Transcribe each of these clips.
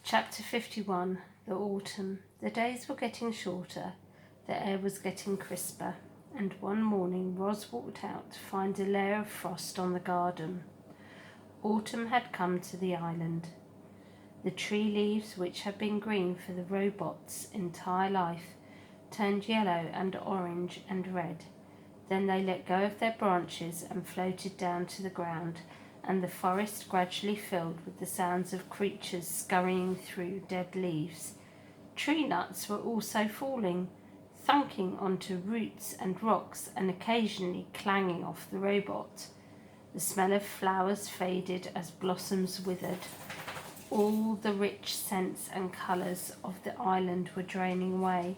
Chapter 51. The Autumn. The days were getting shorter, the air was getting crisper, and one morning Ros walked out to find a layer of frost on the garden. Autumn had come to the island. The tree leaves, which had been green for the robot's entire life, turned yellow and orange and red. Then they let go of their branches and floated down to the ground, and the forest gradually filled with the sounds of creatures scurrying through dead leaves. Tree nuts were also falling, thunking onto roots and rocks and occasionally clanging off the robot. The smell of flowers faded as blossoms withered. All the rich scents and colours of the island were draining away.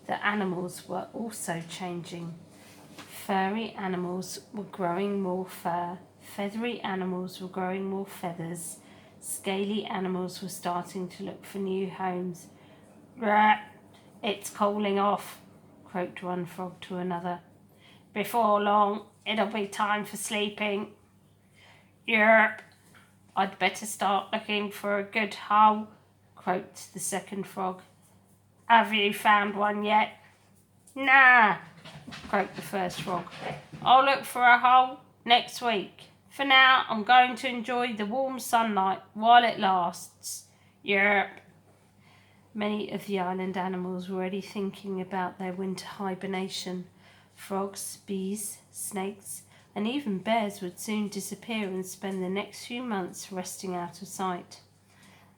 The animals were also changing. Furry animals were growing more fur. Feathery animals were growing more feathers. Scaly animals were starting to look for new homes. "Rah! It's cooling off," croaked one frog to another. "Before long, it'll be time for sleeping." "Yerp! I'd better start looking for a good hole," croaked the second frog. "Have you found one yet?" "Nah," croaked the first frog. "I'll look for a hole next week. For now, I'm going to enjoy the warm sunlight while it lasts. Yerp." Many of the island animals were already thinking about their winter hibernation. Frogs, bees, snakes, and even bears would soon disappear and spend the next few months resting out of sight.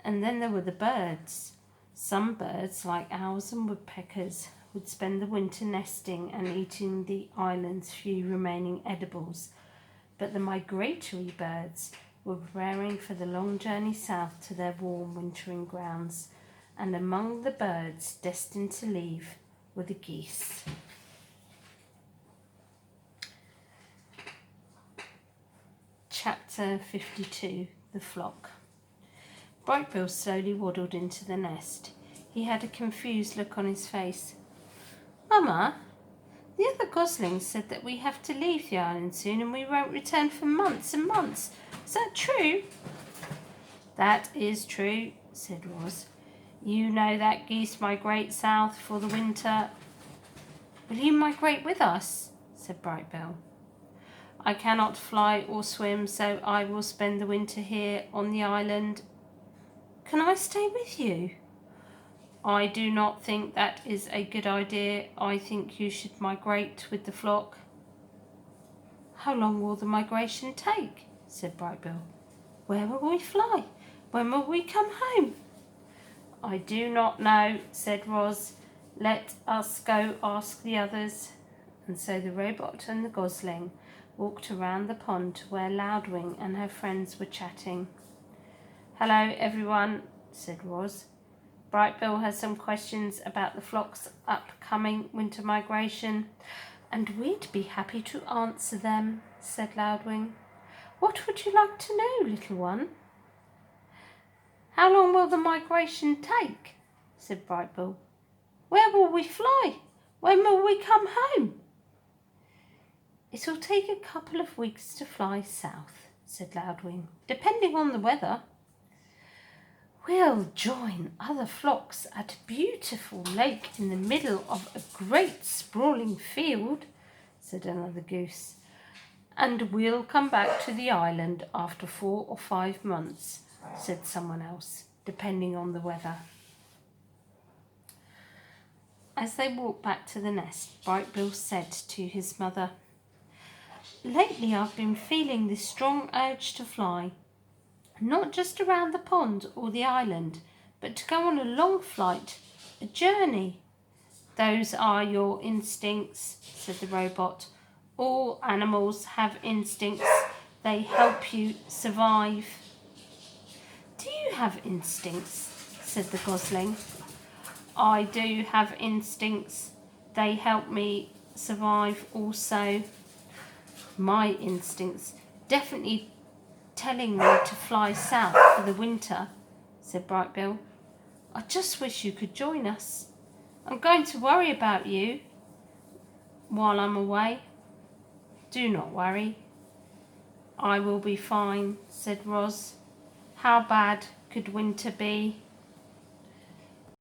And then there were the birds. Some birds, like owls and woodpeckers, would spend the winter nesting and eating the island's few remaining edibles. But the migratory birds were preparing for the long journey south to their warm wintering grounds, and among the birds destined to leave were the geese. Chapter 52. The Flock. Brightbill slowly waddled into the nest. He had a confused look on his face. "Mama, the other goslings said that we have to leave the island soon and we won't return for months and months. Is that true?" "That is true," said Ros. "You know that geese migrate south for the winter." "Will you migrate with us?" said Brightbill. "I cannot fly or swim, so I will spend the winter here on the island." "Can I stay with you?" "I do not think that is a good idea. I think you should migrate with the flock." "How long will the migration take?" said Brightbill. "Where will we fly? When will we come home?" "I do not know," said Ros. "Let us go ask the others." And so the robot and the gosling walked around the pond to where Loudwing and her friends were chatting. "Hello, everyone," said Ros. "Brightbill has some questions about the flock's upcoming winter migration." "And we'd be happy to answer them," said Loudwing. "What would you like to know, little one?" "How long will the migration take?" said Brightbill. "Where will we fly? When will we come home?" "It'll take a couple of weeks to fly south," said Loudwing, "depending on the weather." "We'll join other flocks at a beautiful lake in the middle of a great sprawling field," said another goose. "And we'll come back to the island after 4 or 5 months," said someone else, "depending on the weather." As they walked back to the nest, Brightbill said to his mother, "Lately I've been feeling this strong urge to fly. Not just around the pond or the island, but to go on a long flight, a journey." "Those are your instincts," said the robot. "All animals have instincts. They help you survive." "Do you have instincts?" said the gosling. "I do have instincts. They help me survive also. My instincts definitely telling me to fly south for the winter," said Brightbill. "I just wish you could join us. I'm going to worry about you while I'm away." "Do not worry. I will be fine," said Ros. "How bad could winter be?"